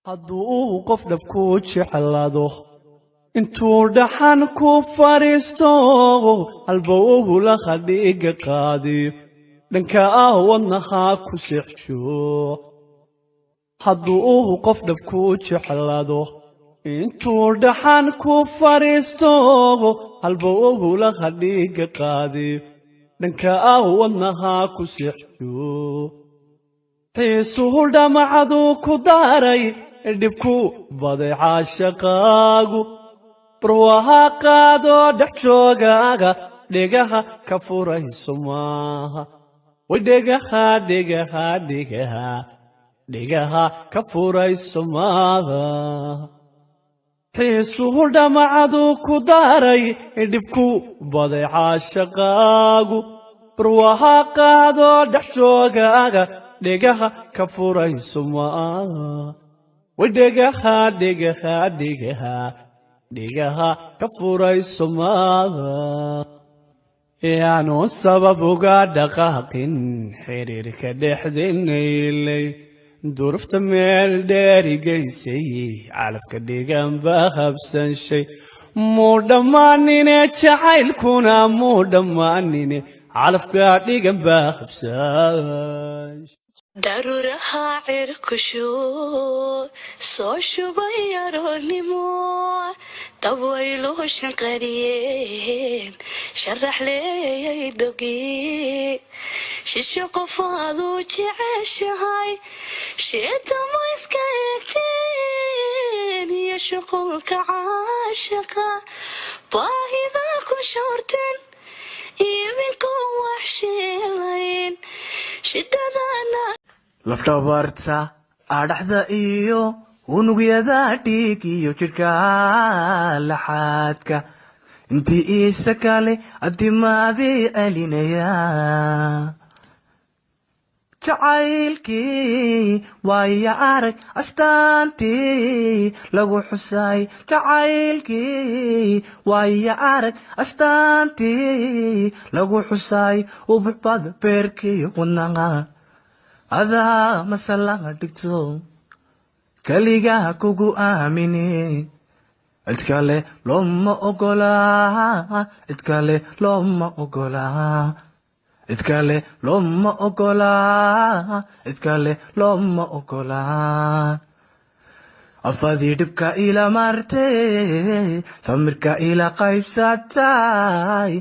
hadduu qof dhab ku jeclaado intuu dhaxan ku fariisto halbowgu la hadhiga qaadi dhanka wadnaha ku seexsho hadduu qof dhab ku jeclaado intuu dhaxan ku fariisto halbowgu la hadhiga qaadi dhanka wadnaha ku seexsho xiisuhu dhamacadu ku daaray dhibku baday caashaqaagu barwaha qaado dhex joogaaga dhegaha ka furayso maaha way dhegaha ka furayso maaha xiisuhu dhamacadu ku daaray dhibku baday caashaqaagu barwaha qaado dhex joogaaga dhegaha ka furayso maaha way dhegaha ka furayso maaha yaanu sabab uga dhaqaaqin xiriirka dhexdeenaylay durufta meel dheerigaysay calafka dhigan baa habsanshay muu dhammaanine jacaylkuna muu dhammaanine calafka dhigan baa habsanshay daruuraha cirkushu soo shubay aroornimo dabayluhu shanqariyeen sharax leeyay dogi shisho qofaadu jeceshahay sheedama iska egteen iyo shuqulka caashaqa baahida ku shoorteen iminka wax sheelayn shidadana lafdhabarta adhaxda iyo unugyada dhiig iyo jidhka laxaadka intii iisa kale adimaadii celinaya jacaylkii waaya arag astaantii lagu xusay jacaylkii waaya arag astaantii lagu xusay ubuxbada beerkiyo wadnaha adaa masalaha dhigto kaligaa kugu aamine cid kale looma ogolaa cid kale looma ogolaa cid kale looma ogolaa cid kale looma ogolaa afadii dhibka ila martay samirka ila qaybsatay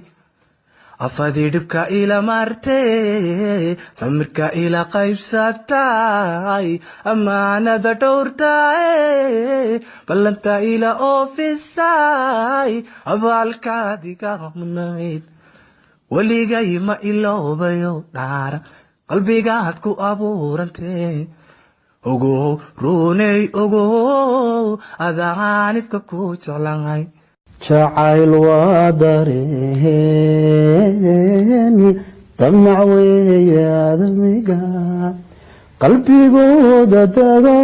afadii dhibka ila martay samirka ila qaybsatay amaanada dhowrtay ballanta ila oofisay abaalkaadiga mudnayd weligay ma iloobayo dhaara qalbigaad ku abuurantee ogow runey ogow adaanifka ku jeclahay jacayl waa dareen damac weeye aadamiga qalbigooda dago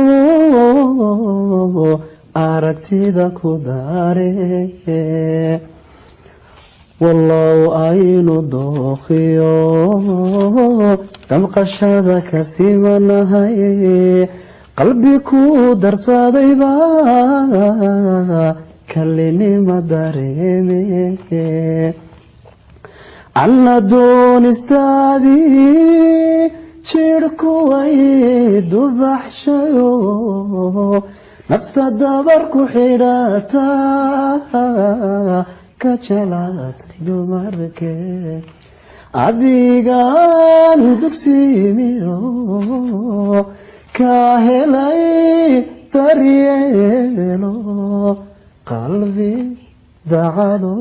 aragtida ku daaree wallow aynu dookhiyo damqashada ka simanahay qalbi ku darsadayba kalinima dareeme anna doonistaadii jidhku way dubaxshayo nafta dabar ku xidhataa ka jalaatay dumarkee adigaan dugsiimiyo ka helay daryeelo qalbi dacado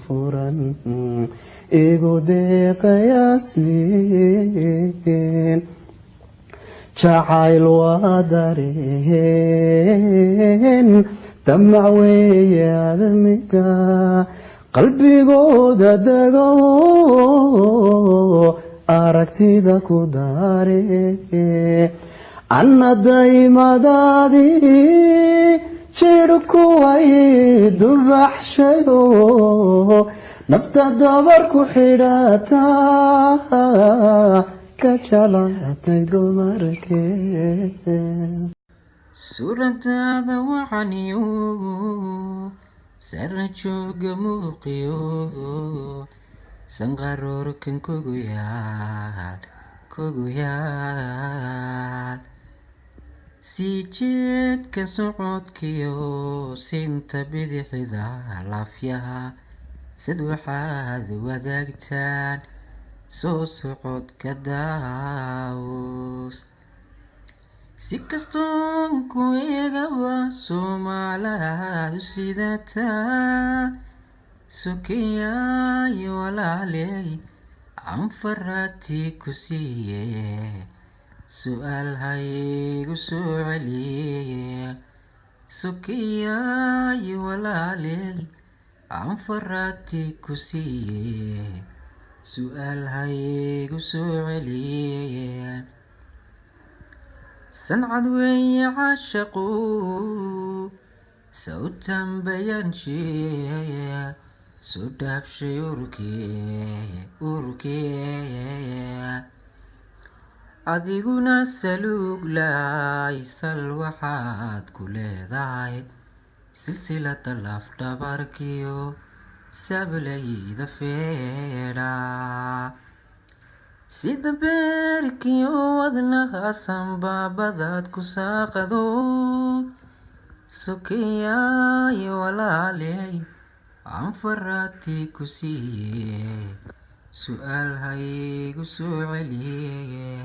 furan igu deeqayasmiin jacayl waa dareen damac weeye aadamiga qalbigooda dego aragtida ku daaree anna daymadaadii jidhku way dubaxshayo nafta dabar ku xidhataa ka jalaatay dumarkee suuradaada wacaniyo sara jooga muuqiyo sanqaroorkan kugu yaal sii jeedka socodkiyo sinta bidixda laafyaha sid waxaad wadaagtaan soo socodka daawus si kastoon ku eegaba soomaalaadu sidataa sokeeyaayo walaaley anfaratii ku siiye su'aal haygu soo celiye sokeeyaayo walaaley anfaratii ku siiye su'aal haygu soo celiye sancad weeye caashaqu sawtan bayaanshiye soo dhaafshay urkee adiguna saluuglay sal waxaad ku leedahay silsilada lafdhabarkiyo sablayda feedha sida beerkiyo wadnaha sanbaabadaad ku saaqado sokeeyaayo walaaley anfaratii ku siiye su'aal haygu soo celiye